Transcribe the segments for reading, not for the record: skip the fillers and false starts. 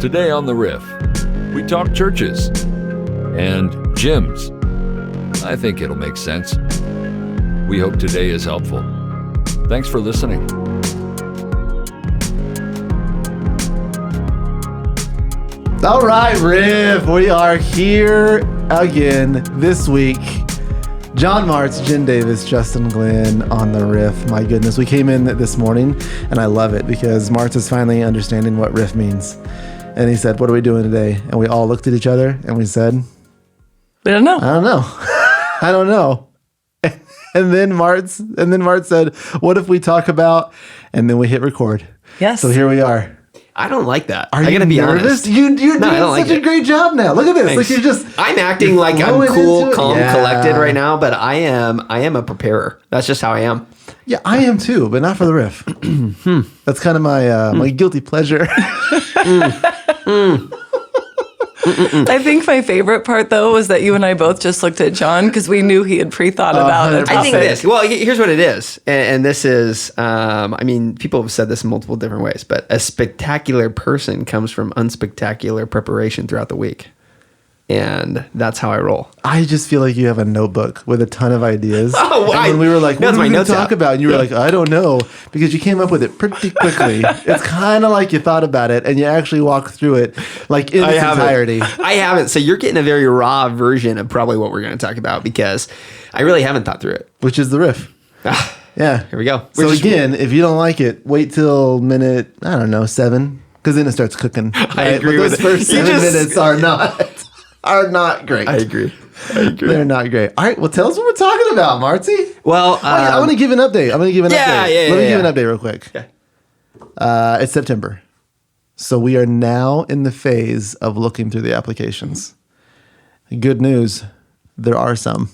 Today on the Riff, we talk churches and gyms. I think it'll make sense. We hope today is helpful. Thanks for listening. All right, Riff, we are here again this week. John Martz, Jen Davis, Justin Glenn on the Riff. My goodness, we came in this morning, and I love it because Martz is finally understanding what Riff means. And he said, "What are we doing today?" And we all looked at each other, and we said, "We don't know. I don't know. I don't know." And then Martz said, "What if we talk about?" And then we hit record. Yes. So here we are. I don't like that. Are you nervous? Honest. You're doing such a great job now. Look at this. Thanks. Like you're just. I'm acting like I'm cool, calm, Yeah. collected right now, but I am a preparer. That's just how I am. Yeah, I am too, but not for the Riff. That's kind of my guilty pleasure. I think my favorite part, though, was that you and I both just looked at John because we knew he had pre-thought about it. I think this. Well, here's what it is, and this is. I mean, people have said this in multiple different ways, but a spectacular person comes from unspectacular preparation throughout the week, and that's how I roll. I just feel like you have a notebook with a ton of ideas. Oh, and when we were like, "What do we notes talk about?" And you were like, "I don't know," because you came up with it pretty quickly. It's kind of like you thought about it and you actually walked through it like in its entirety. I haven't. So you're getting a very raw version of probably what we're going to talk about because I really haven't thought through it. Which is the Riff. Yeah. Here we go. So again, if you don't like it, wait till minute, I don't know, 7, because then it starts cooking. Right? I agree but with those it. first 7 minutes are not great. I agree. They're not great. All right, well, tell us what we're talking about, Marty. Well, I want to give an update. Let me give an update real quick. Okay. It's September. So we are now in the phase of looking through the applications. Good news, there are some.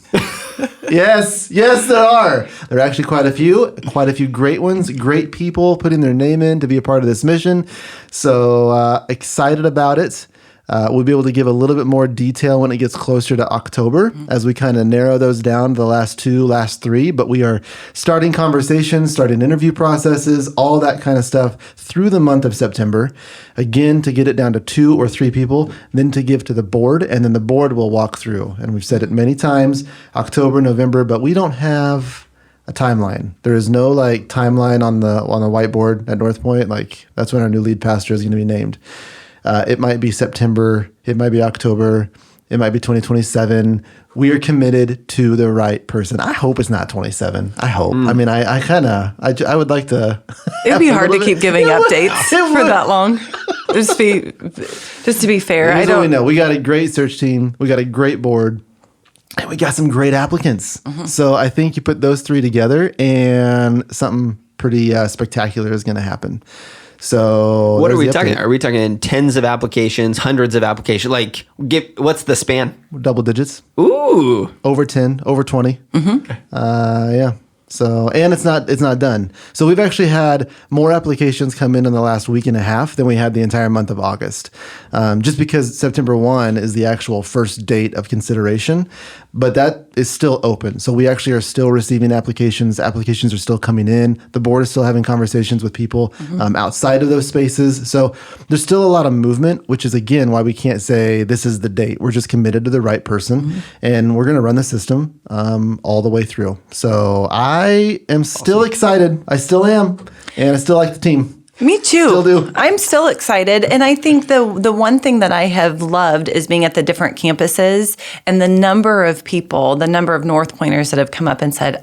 Yes, there are. There are actually quite a few great ones, great people putting their name in to be a part of this mission. So excited about it. We'll be able to give a little bit more detail when it gets closer to October as we kind of narrow those down to the last 3. But we are starting conversations, starting interview processes, all that kind of stuff through the month of September. Again, to get it down to 2 or 3 people, then to give to the board, and then the board will walk through. And we've said it many times, October, November, but we don't have a timeline. There is no like timeline on the whiteboard at North Point. Like that's when our new lead pastor is going to be named. It might be September. It might be October. It might be 2027. We are committed to the right person. I hope it's not 27. I hope. I mean, I would like to. It'd be hard to keep giving updates for that long. Just to be fair, I don't know. We got a great search team. We got a great board. And we got some great applicants. So I think you put those 3 together and something pretty spectacular is going to happen. So what are we talking? Are we talking tens of applications, hundreds of applications? Like, what's the span? Double digits. Ooh, over 10, over 20. Yeah. So, and it's not done. So we've actually had more applications come in the last week and a half than we had the entire month of August. Just because September 1 is the actual first date of consideration, but that is still open. So we actually are still receiving applications. Applications are still coming in. The board is still having conversations with people outside of those spaces. So there's still a lot of movement, which is again why we can't say this is the date. We're just committed to the right person, and we're going to run the system all the way through. So I am still excited. I still am. And I still like the team. Me too. Still do. I'm still excited. And I think the one thing that I have loved is being at the different campuses and the number of people, the number of North Pointers that have come up and said,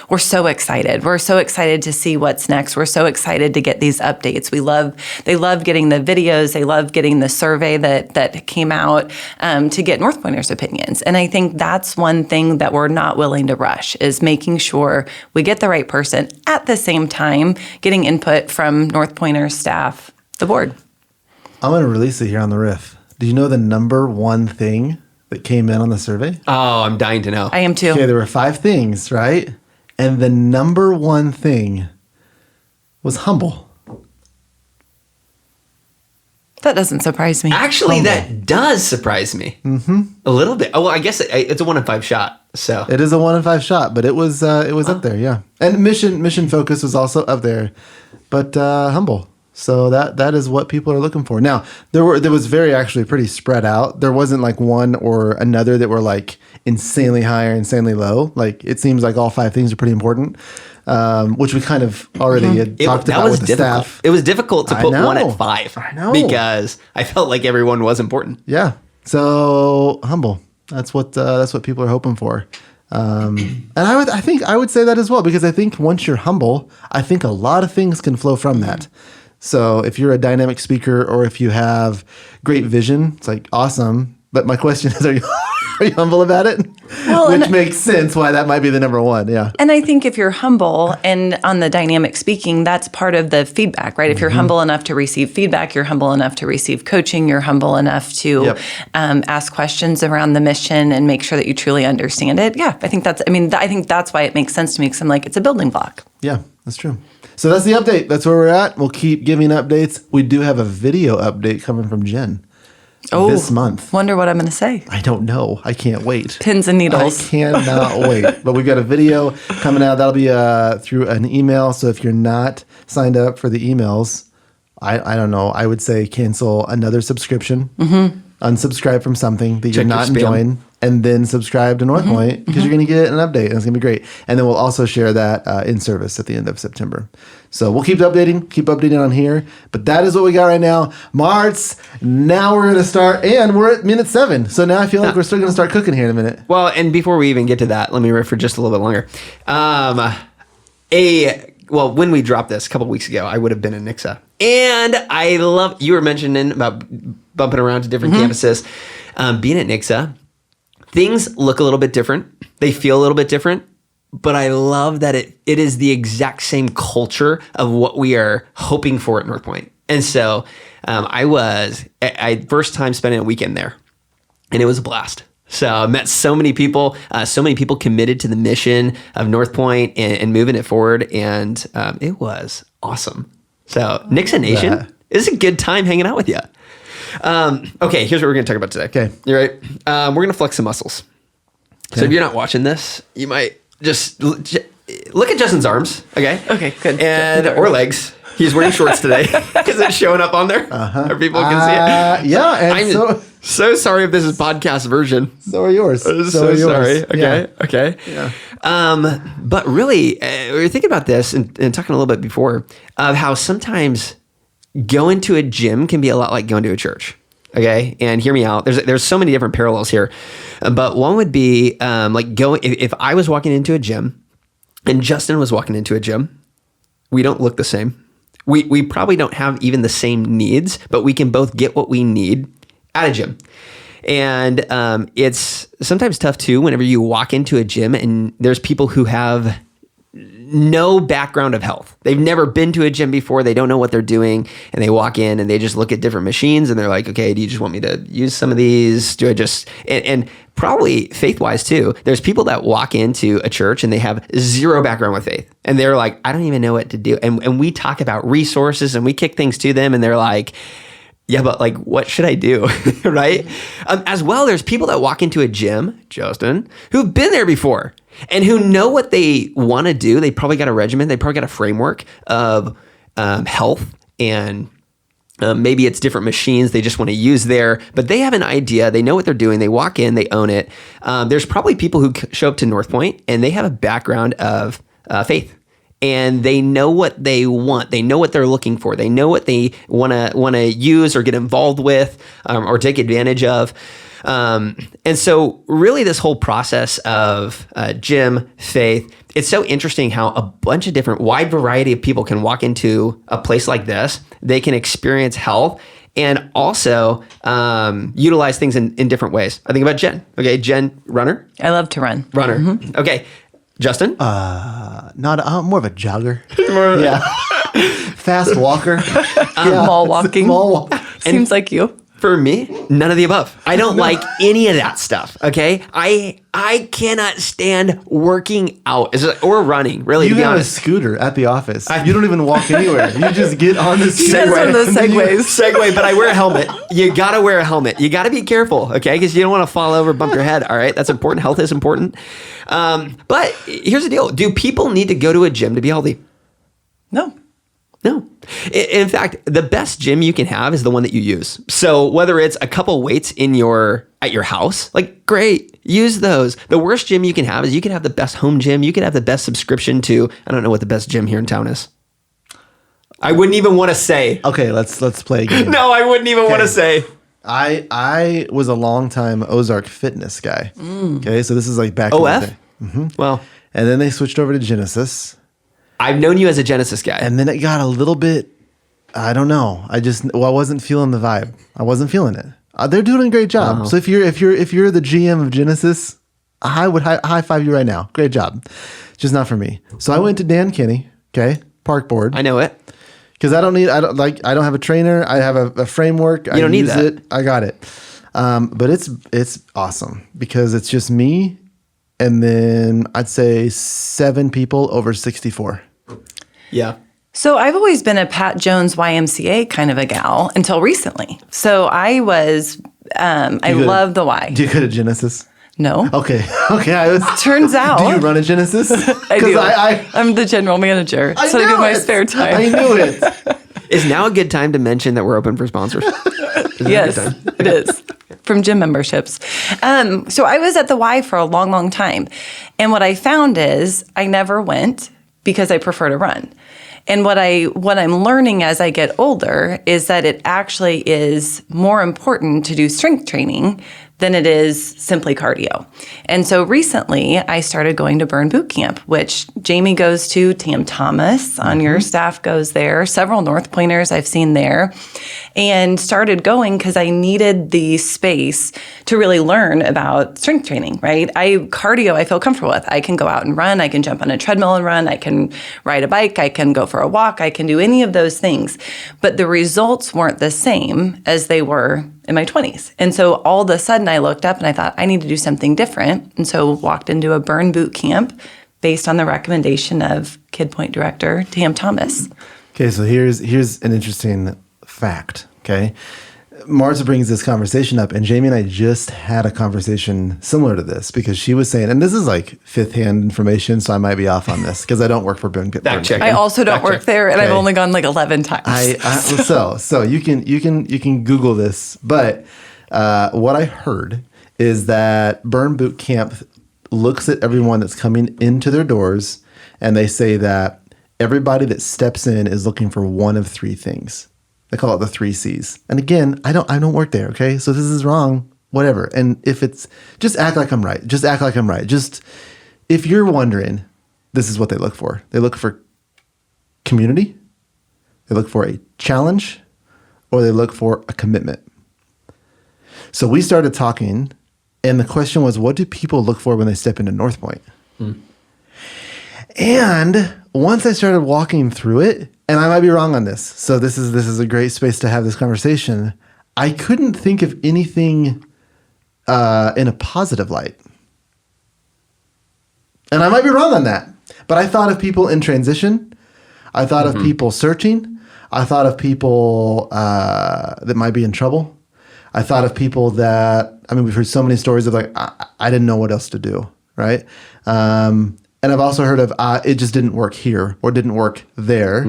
we're so excited. We're so excited to see what's next. We're so excited to get these updates. They love getting the videos. They love getting the survey that came out to get North Pointers' opinions. And I think that's one thing that we're not willing to rush is making sure we get the right person at the same time, getting input from North Pointer staff, the board. I'm going to release it here on the Riff. Do you know the number 1 thing that came in on the survey? Oh, I'm dying to know. I am too. Okay, there were 5 things, right? And the number 1 thing was humble. That doesn't surprise me. Actually, that does surprise me. A little bit. Oh, well, I guess it's a 1 in 5 shot. So it is a 1 in 5 shot, but it was up there, yeah. And mission focus was also up there, but humble. So that is what people are looking for. Now, there was actually pretty spread out. There wasn't like one or another that were like insanely high or insanely low. Like it seems like all 5 things are pretty important, which we kind of already had talked about with the difficult. staff. It was difficult to put one at 5. I know. Because I felt like everyone was important. Yeah. So humble. That's what people are hoping for. And I think I would say that as well, because I think once you're humble, I think a lot of things can flow from that. So if you're a dynamic speaker or if you have great vision, it's like awesome. But my question is, are you humble about it? Well, Which makes sense why that might be the number one. Yeah. And I think if you're humble and on the dynamic speaking, that's part of the feedback, right? If you're humble enough to receive feedback, you're humble enough to receive coaching, you're humble enough to ask questions around the mission and make sure that you truly understand it. Yeah, I think that's why it makes sense to me, because I'm like, it's a building block. Yeah, that's true. So that's the update. That's where we're at. We'll keep giving updates. We do have a video update coming from Jen this month. Wonder what I'm going to say. I don't know. I can't wait. Pins and needles. I cannot wait. But we've got a video coming out. That'll be through an email. So if you're not signed up for the emails, I don't know. I would say cancel another subscription. Unsubscribe from something that you're not enjoying, and then subscribe to North Point, because you're going to get an update, and it's going to be great. And then we'll also share that in service at the end of September. So we'll keep updating on here. But that is what we got right now. Marts, now we're going to start, and we're at minute 7. So now I feel like we're still going to start cooking here in a minute. Well, and before we even get to that, let me riff for just a little bit longer. When we dropped this a couple weeks ago, I would have been in Nixa. And you were mentioning about bumping around to different campuses. Being at Nixa, things look a little bit different. They feel a little bit different. But I love that it is the exact same culture of what we are hoping for at North Point. And so I first time spending a weekend there, and it was a blast. So I met so many people committed to the mission of North Point and moving it forward. And it was awesome. So Nixa Nation, it's a good time hanging out with you. Okay, here's what we're going to talk about today. Okay. You right? We're going to flex some muscles. Okay. So if you're not watching this, you might just look at Justin's arms. Okay. Okay, good. Or legs. He's wearing shorts today because it's showing up on there. Or people can see it. Yeah. And I'm so sorry if this is podcast version. So are yours. So sorry. Okay. Yeah. Okay. Yeah. But really, we were thinking about this and talking a little bit before of how sometimes going to a gym can be a lot like going to a church. Okay. And hear me out. There's so many different parallels here. But one would be like if I was walking into a gym and Justin was walking into a gym, we don't look the same. We probably don't have even the same needs, but we can both get what we need at a gym. And it's sometimes tough too whenever you walk into a gym and there's people who have no background of health. They've never been to a gym before. They don't know what they're doing. And they walk in and they just look at different machines and they're like, okay, do you just want me to use some of these? Do I just, and probably faith-wise too, there's people that walk into a church and they have zero background with faith. And they're like, I don't even know what to do. And we talk about resources and we kick things to them and they're like, yeah, but like, what should I do? Right? As well, there's people that walk into a gym, Justin, who've been there before and who know what they want to do. They probably got a regimen. They probably got a framework of health, and maybe it's different machines they just want to use there, but they have an idea. They know what they're doing. They walk in, they own it. There's probably people who show up to North Point and they have a background of faith. And they know what they want. They know what they're looking for. They know what they want to use or get involved with or take advantage of. And so really this whole process of gym, faith, it's so interesting how a bunch of different wide variety of people can walk into a place like this. They can experience health and also utilize things in different ways. I think about Jen. Okay, Jen, runner? I love to run. Runner. Mm-hmm. Okay. Justin? More of a jogger. Yeah. Fast walker. Mall walking. Seems like you. For me, none of the above. I don't like any of that stuff. Okay, I cannot stand working out or running. Really, you to be have honest. A scooter at the office. You don't even walk anywhere. You just get on the scooter. One of those segways. Segway, but I wear a helmet. You gotta wear a helmet. You gotta be careful, okay? Because you don't want to fall over, bump your head. All right, that's important. Health is important. But here's the deal: do people need to go to a gym to be healthy? No. No. In fact, the best gym you can have is the one that you use. So whether it's a couple weights at your house, like great, use those. The worst gym you can have is you can have the best home gym. You can have the best subscription to, I don't know what the best gym here in town is. I wouldn't even want to say. Okay, let's play a game. No, I wouldn't even want to say. I was a long time Ozark Fitness guy. Okay, so this is like back in the OF? day. Mm-hmm. Well, And then they switched over to Genesis. I've known you as a Genesis guy. And then it got a little bit, I don't know. I wasn't feeling the vibe. I wasn't feeling it. They're doing a great job. Oh. So if you're the GM of Genesis, I would high five you right now. Great job. Just not for me. So I went to Dan Kinney, okay, park board. I know it. Because I don't have a trainer. I have a framework. You don't need that. It. I got it. But it's awesome because it's just me and then I'd say 7 people over 64. Yeah. So I've always been a Pat Jones YMCA kind of a gal until recently. So I was, I love the Y. Do you go to Genesis? No. Okay. Turns out. Do you run a Genesis? I do. I I'm the general manager. That's what I do in my spare time. I knew it. Is now a good time to mention that we're open for sponsors? Yes, it is. From gym memberships. So I was at the Y for a long, long time. And what I found is I never went because I prefer to run. And what I'm learning as I get older is that it actually is more important to do strength training than it is simply cardio. And so recently I started going to Burn Boot Camp, which Jamie goes to, Tam Thomas on your staff goes there, several North Pointers I've seen there, and started going because I needed the space to really learn about strength training, right? Cardio I feel comfortable with. I can go out and run, I can jump on a treadmill and run, I can ride a bike, I can go for a walk, I can do any of those things. But the results weren't the same as they were in my 20s. And so all of a sudden I looked up and I thought I need to do something different. And so walked into a Burn Boot Camp based on the recommendation of Kid Point director Tam Thomas. Okay, so here's an interesting fact, okay? Martha brings this conversation up, and Jamie and I just had a conversation similar to this because she was saying, and this is like fifth-hand information, so I might be off on this because I don't work for Burn. Check. I also don't work there, and I've only gone like 11 times. So you can Google this, but what I heard is that Burn Boot Camp looks at everyone that's coming into their doors, and they say that everybody that steps in is looking for one of 3 things. They call it the 3 C's. And again, I don't work there, okay? So this is wrong, whatever. And if it's, just act like I'm right. Just act like I'm right. Just, if you're wondering, this is what they look for. They look for community, they look for a challenge, or they look for a commitment. So we started talking, and the question was, what do people look for when they step into North Point? And once I started walking through it, and I might be wrong on this, so this is a great space to have this conversation. I couldn't think of anything in a positive light. And I might be wrong on that. But I thought of people in transition. I thought of people searching. I thought of people that might be in trouble. I thought of people that, we've heard so many stories of like, I didn't know what else to do, right? And I've also heard of it just didn't work here or didn't work there.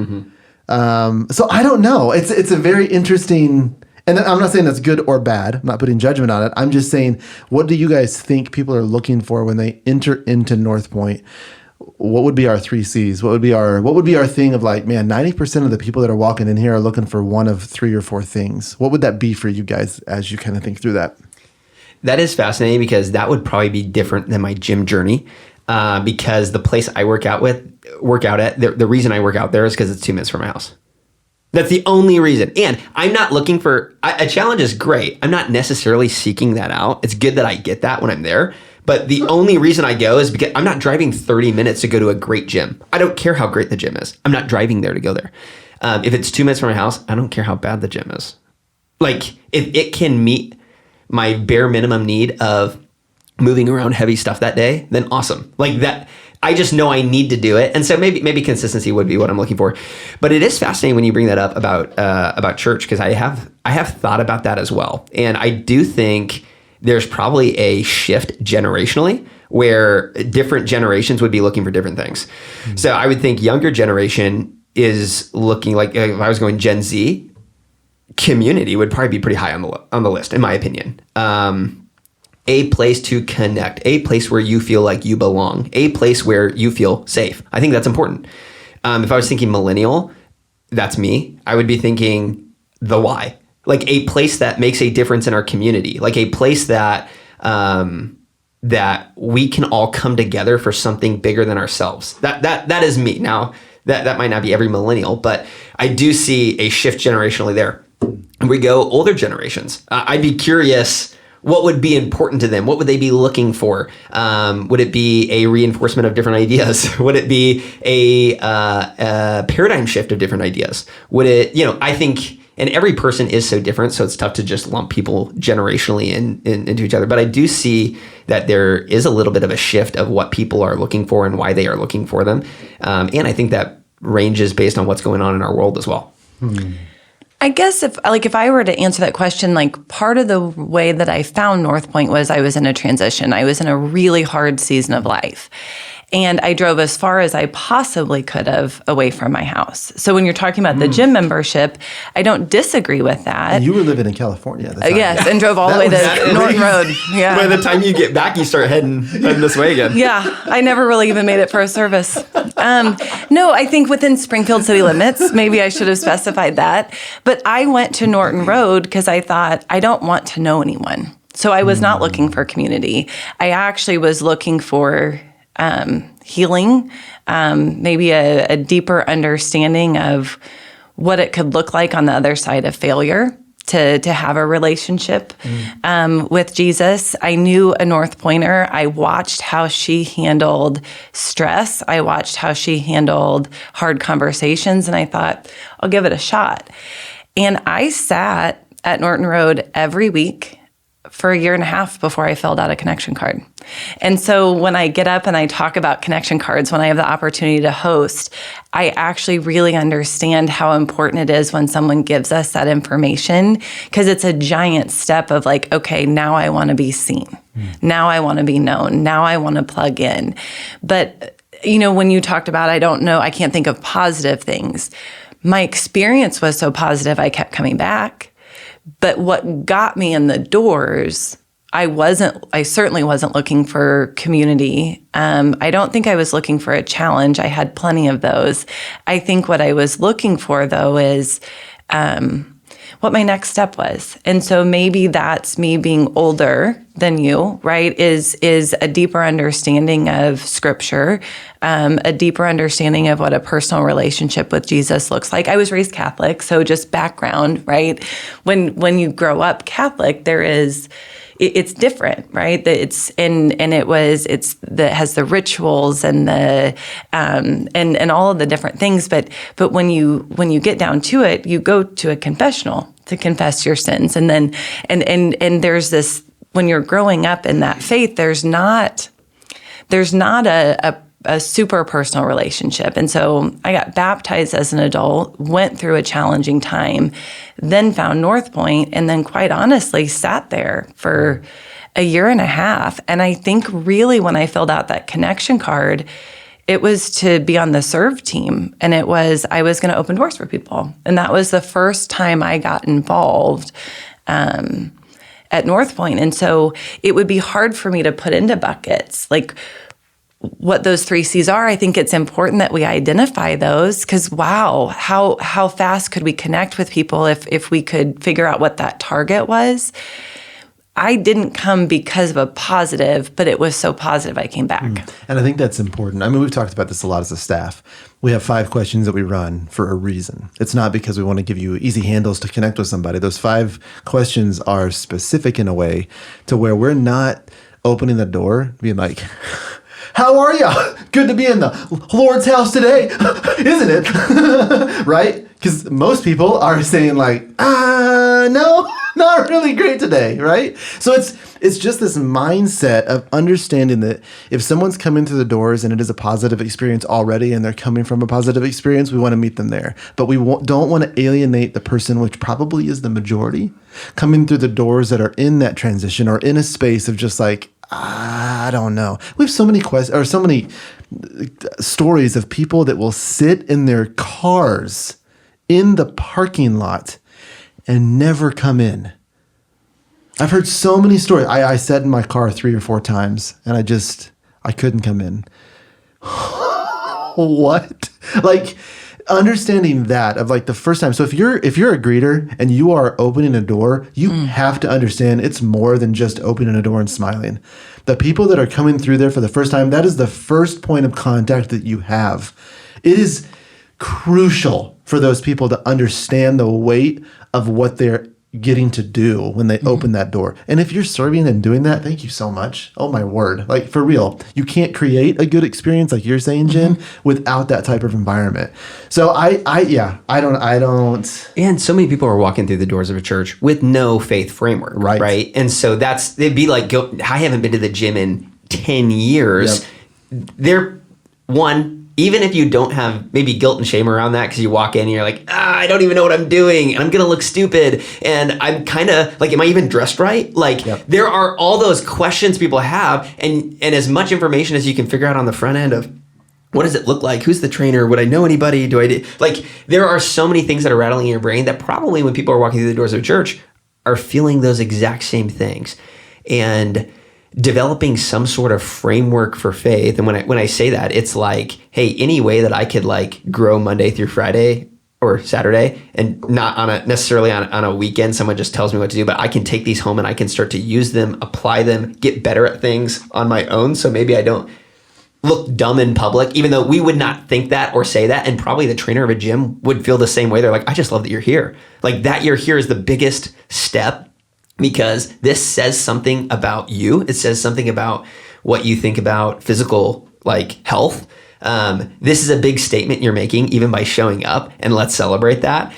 So I don't know. It's a very interesting, and I'm not saying that's good or bad. I'm not putting judgment on it. I'm just saying, what do you guys think people are looking for when they enter into North Point? What would be our 3 C's? What would be our thing of like, man, 90% of the people that are walking in here are looking for one of 3 or 4 things. What would that be for you guys as you kind of think through that? That is fascinating because that would probably be different than my gym journey. Because the place I work out at, the reason I work out there is because it's 2 minutes from my house. That's the only reason. And I'm not looking for, a challenge is great. I'm not necessarily seeking that out. It's good that I get that when I'm there. But the only reason I go is because I'm not driving 30 minutes to go to a great gym. I don't care how great the gym is. I'm not driving there to go there. If it's 2 minutes from my house, I don't care how bad the gym is. Like, if it can meet my bare minimum need of moving around heavy stuff that day, then awesome. Like that, I just know I need to do it. And so maybe consistency would be what I'm looking for. But it is fascinating when you bring that up about church, because I have thought about that as well. And I do think there's probably a shift generationally where different generations would be looking for different things. So I would think younger generation is looking like, if I was going Gen Z, community would probably be pretty high on the list, in my opinion. A place to connect, a place where you feel like you belong, a place where you feel safe. I think that's important. If I was thinking millennial, that's me. I would be thinking the why, like a place that makes a difference in our community, like a place that that we can all come together for something bigger than ourselves. That is me. Now, that might not be every millennial, but I do see a shift generationally there. And we go older generations. I'd be curious, what would be important to them? What would they be looking for? Would it be a reinforcement of different ideas? Would it be a paradigm shift of different ideas? Would it, I think, and every person is so different, so it's tough to just lump people generationally into each other. But I do see that there is a little bit of a shift of what people are looking for and why they are looking for them. And I think that ranges based on what's going on in our world as well. I guess if I were to answer that question, like part of the way that I found North Point was I was in a transition. I was in a really hard season of life. And I drove as far as I possibly could have away from my house. So when you're talking about the gym membership, I don't disagree with that. And you were living in California at the time. Yes, and drove all the way to Norton Road. Yeah. By the time you get back, you start heading this way again. Yeah, I never really even made it for a service. No, I think within Springfield city limits, maybe I should have specified that. But I went to Norton Road because I thought, I don't want to know anyone. So I was not looking for community. I actually was looking for healing, maybe a deeper understanding of what it could look like on the other side of failure to have a relationship with Jesus. I knew a North Pointer. I watched how she handled stress. I watched how she handled hard conversations, and I thought, I'll give it a shot. And I sat at Norton Road every week for a year and a half before I filled out a connection card. And so when I get up and I talk about connection cards, when I have the opportunity to host, I actually really understand how important it is when someone gives us that information, because it's a giant step of like, okay, now I want to be seen. Now I want to be known. Now I want to plug in. But, when you talked about, I can't think of positive things. My experience was so positive, I kept coming back. But what got me in the doors, I certainly wasn't looking for community. I don't think I was looking for a challenge. I had plenty of those. I think what I was looking for, though, is what my next step was. And so maybe that's me being older than you, right, is a deeper understanding of Scripture, a deeper understanding of what a personal relationship with Jesus looks like. I was raised Catholic, so just background, right? When you grow up Catholic, it's different, right? It has the rituals and the and all of the different things. But when you get down to it, you go to a confessional to confess your sins, and then and there's this, when you're growing up in that faith, there's not a super personal relationship. And so I got baptized as an adult, went through a challenging time, then found North Point, and then quite honestly sat there for a year and a half. And I think really when I filled out that connection card, it was to be on the serve team. And I was going to open doors for people. And that was the first time I got involved at North Point. And so it would be hard for me to put into buckets, like what those 3 C's are. I think it's important that we identify those, because wow, how fast could we connect with people if we could figure out what that target was. I didn't come because of a positive, but it was so positive I came back. And I think that's important. I mean, we've talked about this a lot as a staff. We have 5 questions that we run for a reason. It's not because we want to give you easy handles to connect with somebody. Those 5 questions are specific in a way to where we're not opening the door being like, how are you? Good to be in the Lord's house today, isn't it? Right? Because most people are saying like, no, not really great today, right? So it's just this mindset of understanding that if someone's coming through the doors and it is a positive experience already and they're coming from a positive experience, we want to meet them there. But we don't want to alienate the person, which probably is the majority, coming through the doors that are in that transition or in a space of just like, I don't know. We have so many questions or so many stories of people that will sit in their cars in the parking lot and never come in. I've heard so many stories. I sat in my car 3 or 4 times and I couldn't come in. What? Like understanding that of like the first time. So if you're a greeter and you are opening a door, you have to understand it's more than just opening a door and smiling. The people that are coming through there for the first time, that is the first point of contact that you have. It is crucial for those people to understand the weight of what they're getting to do when they open that door. And if you're serving and doing that, thank you so much. Oh my word. Like for real, you can't create a good experience like you're saying, Jen, without that type of environment. So I don't. And so many people are walking through the doors of a church with no faith framework. Right. And so they'd be like, I haven't been to the gym in 10 years. Yep. They're even if you don't have maybe guilt and shame around that because you walk in and you're like, I don't even know what I'm doing and I'm going to look stupid and I'm kind of like, am I even dressed right? Like there are all those questions people have and as much information as you can figure out on the front end of what does it look like? Who's the trainer? Would I know anybody? There are so many things that are rattling in your brain that probably when people are walking through the doors of a church are feeling those exact same things. And developing some sort of framework for faith. And when I say that, it's like, hey, any way that I could like grow Monday through Friday or Saturday and not necessarily on a weekend, someone just tells me what to do, but I can take these home and I can start to use them, apply them, get better at things on my own. So maybe I don't look dumb in public, even though we would not think that or say that. And probably the trainer of a gym would feel the same way. They're like, I just love that you're here. Like that you're here is the biggest step because this says something about you. It says something about what you think about physical like health. This is a big statement you're making even by showing up, and let's celebrate that.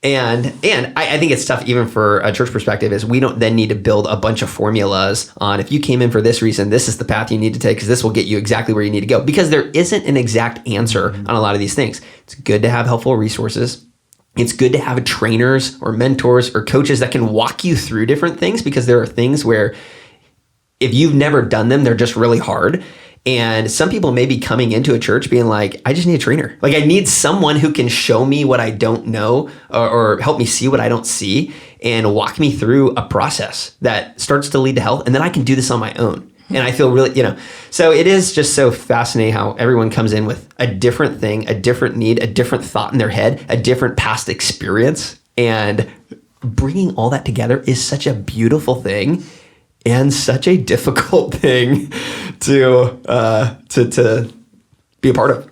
And I think it's tough even for a church perspective is we don't then need to build a bunch of formulas on if you came in for this reason, this is the path you need to take because this will get you exactly where you need to go, because there isn't an exact answer on a lot of these things. It's good to have helpful resources. It's good to have trainers or mentors or coaches that can walk you through different things, because there are things where if you've never done them, they're just really hard. And some people may be coming into a church being like, I just need a trainer. Like I need someone who can show me what I don't know or help me see what I don't see and walk me through a process that starts to lead to health. And then I can do this on my own. And I feel really, so it is just so fascinating how everyone comes in with a different thing, a different need, a different thought in their head, a different past experience. And bringing all that together is such a beautiful thing and such a difficult thing to be a part of.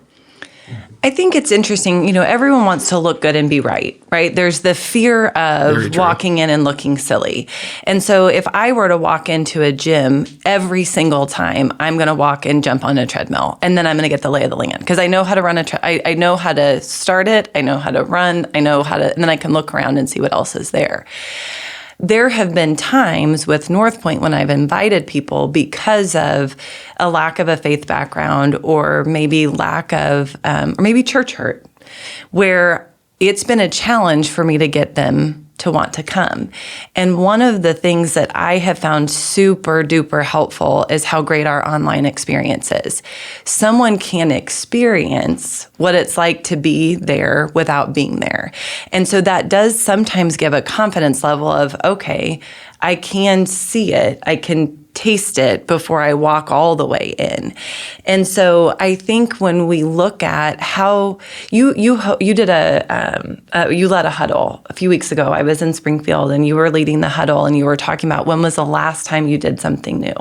I think it's interesting, everyone wants to look good and be right? There's the fear of walking in and looking silly. And so if I were to walk into a gym every single time, I'm going to walk and jump on a treadmill, and then I'm going to get the lay of the land because I know how to run I know how to start it. I know how to run. I know how to, and then I can look around and see what else is there. There have been times with North Point when I've invited people because of a lack of a faith background or maybe lack of, or maybe church hurt, where it's been a challenge for me to get them to want to come. And one of the things that I have found super duper helpful is how great our online experience is. Someone can experience what it's like to be there without being there. And so that does sometimes give a confidence level of, okay, I can see it, I can taste it before I walk all the way in. And so I think when we look at how you did you led a huddle a few weeks ago. I was in Springfield and you were leading the huddle and you were talking about when was the last time you did something new.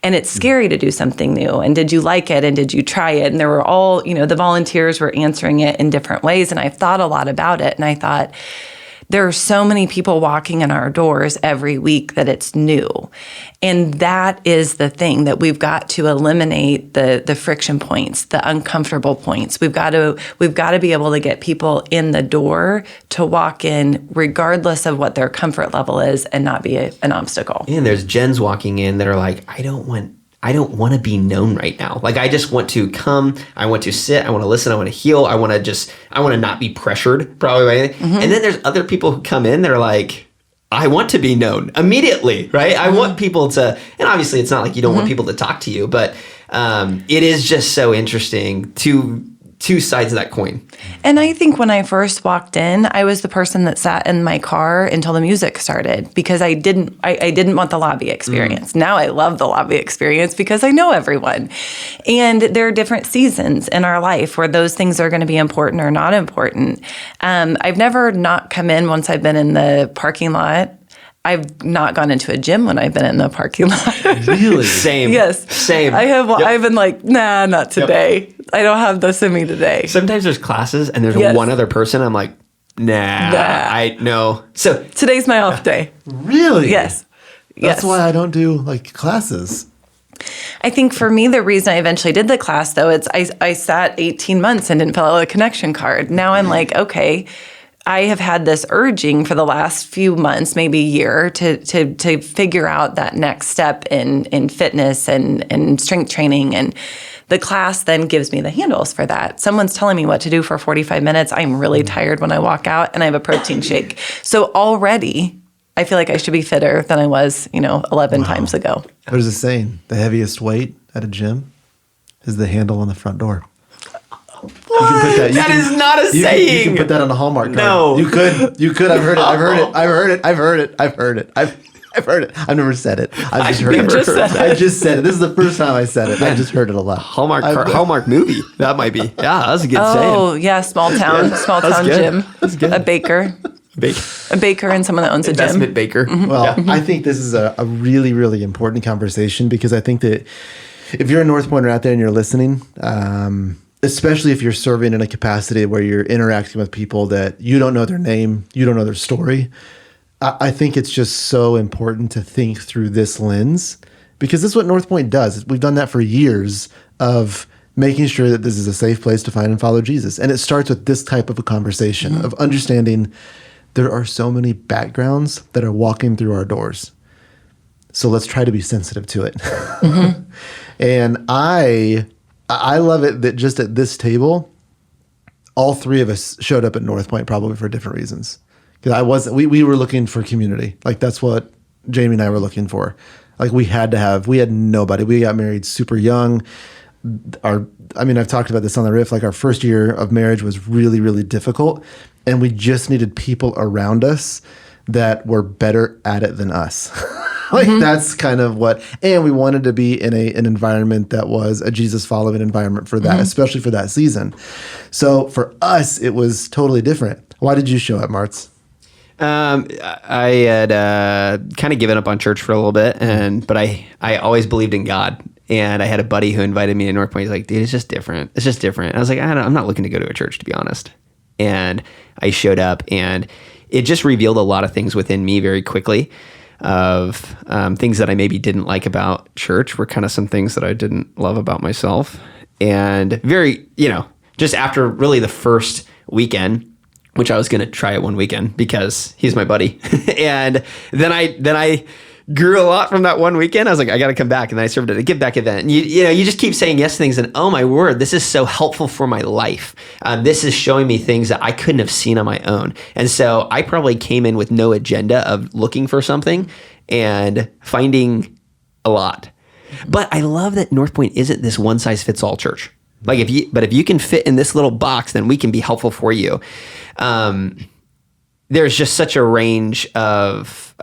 And it's scary to do something new. And did you like it? And did you try it? And there were all, the volunteers were answering it in different ways. And I've thought a lot about it. And I thought, there are so many people walking in our doors every week that it's new. And that is the thing that we've got to eliminate the friction points, the uncomfortable points. We've got to be able to get people in the door to walk in regardless of what their comfort level is and not be an obstacle. And there's gens walking in that are like, I don't want to be known right now. Like, I just want to come, I want to sit, I want to listen, I want to heal, I want to not be pressured probably by anything. Mm-hmm. And then there's other people who come in that are like, I want to be known immediately, right? I want people to, and obviously it's not like you don't want people to talk to you, but it is just so interesting two sides of that coin. And I think when I first walked in, I was the person that sat in my car until the music started because I didn't want the lobby experience. Now I love the lobby experience because I know everyone. And there are different seasons in our life where those things are going to be important or not important. I've never not come in once I've been in the parking lot. I've not gone into a gym when I've been in the parking lot. Really? Same. Yes. Same. I have. Yep. I've been like, nah, not today. Yep. I don't have this in me today. Sometimes there's classes and there's one other person. I'm like, nah. No. So today's my off day. Really? Yes. That's why I don't do like classes. I think for me, the reason I eventually did the class, though, it's I sat 18 months and didn't fill out a connection card. Now I'm like, okay, I have had this urging for the last few months, maybe a year, to figure out that next step in fitness and strength training. And the class then gives me the handles for that. Someone's telling me what to do for 45 minutes. I'm really tired when I walk out, and I have a protein shake. So already, I feel like I should be fitter than I was, 11 times ago. There's a saying, the heaviest weight at a gym is the handle on the front door. What? That is not a saying. You can put that on a Hallmark card. No. You could. I've heard it. I've never said it. I've just heard it. I just said it. This is the first time I said it. I just heard it a lot. Hallmark movie. That might be. Yeah, that's a good saying. Oh, yeah, small town gym. That's good. A baker. A baker and someone that owns a gym. Investment baker. Mm-hmm. Well, I think this is a really, really important conversation because I think that if you're a North Pointer out there and you're listening, especially if you're serving in a capacity where you're interacting with people that you don't know their name, you don't know their story, I think it's just so important to think through this lens because this is what North Point does. We've done that for years of making sure that this is a safe place to find and follow Jesus. And it starts with this type of a conversation of understanding there are so many backgrounds that are walking through our doors. So let's try to be sensitive to it. And I love it that just at this table, all three of us showed up at North Point probably for different reasons. Because we were looking for community. Like that's what Jamie and I were looking for. Like we had nobody. We got married super young. I've talked about this on the Riff. Like our first year of marriage was really, really difficult. And we just needed people around us that were better at it than us. That's kind of and we wanted to be in an environment that was a Jesus following environment for that, especially for that season. So for us, it was totally different. Why did you show up, Martz? I had kind of given up on church for a little bit, but I always believed in God. And I had a buddy who invited me to North Point. He's like, dude, it's just different. It's just different. And I was like, I'm not looking to go to a church, to be honest. And I showed up, and it just revealed a lot of things within me very quickly of things that I maybe didn't like about church were kind of some things that I didn't love about myself. And very, just after really the first weekend, which I was going to try it one weekend because he's my buddy. And then I grew a lot from that one weekend. I was like, I got to come back. And then I served at a give back event. And you just keep saying yes to things. And oh my word, this is so helpful for my life. This is showing me things that I couldn't have seen on my own. And so I probably came in with no agenda of looking for something and finding a lot. But I love that North Point isn't this one size fits all church. Like if you can fit in this little box, then we can be helpful for you. There's just such a range of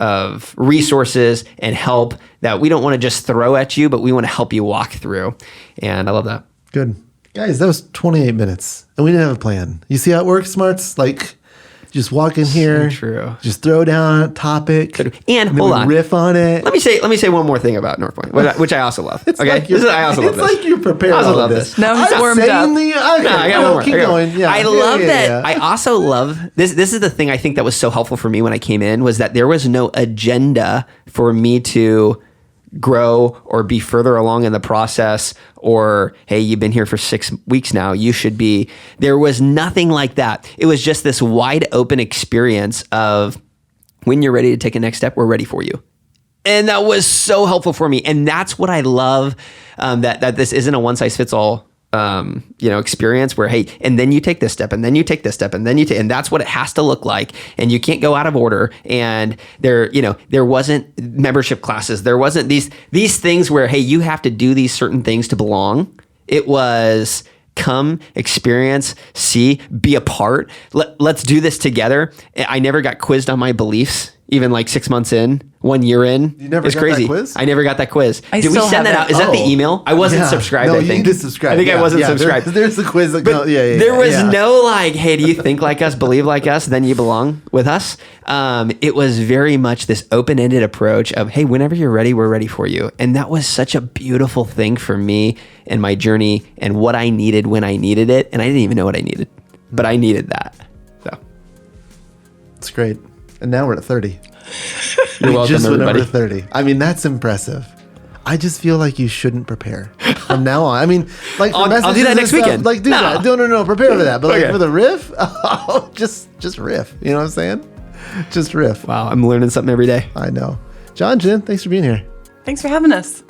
resources and help that we don't want to just throw at you, but we want to help you walk through. And I love that. Good. Guys, that was 28 minutes and we didn't have a plan. You see how it works, Smarts? Like just walk in here, so true. Just throw down a topic and hold on, riff on it. Let me say one more thing about North Point, which I also love. It's okay, like I also love this. It's like you prepared all of this. Now I'm warmed up. I got one more. Keep going. Yeah. I love that. Yeah. I also love this. This is the thing I think that was so helpful for me when I came in was that there was no agenda for me to grow or be further along in the process or, hey, you've been here for 6 weeks now, you should be. There was nothing like that. It was just this wide open experience of when you're ready to take a next step, we're ready for you. And that was so helpful for me. And that's what I love, that this isn't a one size fits all experience where, hey, and then you take this step, and then you take this step, and then and that's what it has to look like. And you can't go out of order. And there wasn't membership classes. There wasn't these things where, hey, you have to do these certain things to belong. It was come, experience, see, be a part. Let's do this together. I never got quizzed on my beliefs, even like 6 months in, 1 year in. You never it's got crazy. that quiz? I never got that quiz. Did we still send that haven't. out? Is that the email? I wasn't subscribed, No, I think. you did subscribe. I think I wasn't subscribed. There's the quiz. That There was no like, hey, do you think like us, believe like us, then you belong with us? It was very much this open-ended approach of, hey, whenever you're ready, we're ready for you. And that was such a beautiful thing for me and my journey and what I needed when I needed it. And I didn't even know what I needed, but I needed that. So It's great. And now we're at 30. you're We welcome, just went everybody. over 30. I mean, that's impressive. I just feel like you shouldn't prepare from now on. I mean, like for I'll do messages that and next stuff, weekend. Like do No. that. No, prepare for that. But Okay. like for the riff, just riff. You know what I'm saying? Just riff. Wow, I'm learning something every day. I know. John, Jen, thanks for being here. Thanks for having us.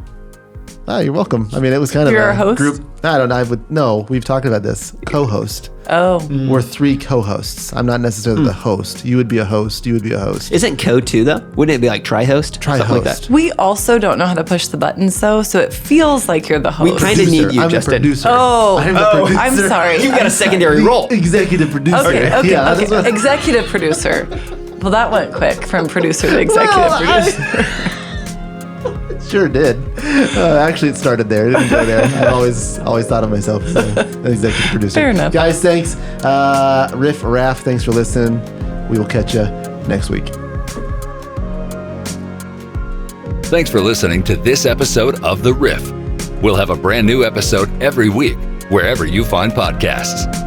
Oh, you're welcome. I mean, it was kind of You're a a host? group. I don't know. No, we've talked about this. Co-host. Oh, We're 3 co-hosts. I'm not necessarily the host. You would be a host. You would be a host. Isn't code 2 though? Wouldn't it be like tri-host? Something like Tri-host. that. we also don't know how to push the buttons though, so it feels like you're the host. We kind of need you, I'm Justin. the producer. Oh, I'm the producer. I'm sorry. You've got a secondary The role. Executive producer. Okay, Yeah, that's what- Executive producer. Well, that went quick from producer to executive Well, producer. It sure did. Actually, it started there. It didn't go there. I've always thought of myself as an executive producer. Fair enough. Guys, thanks. Riff, Raff, thanks for listening. We will catch you next week. Thanks for listening to this episode of The Riff. We'll have a brand new episode every week, wherever you find podcasts.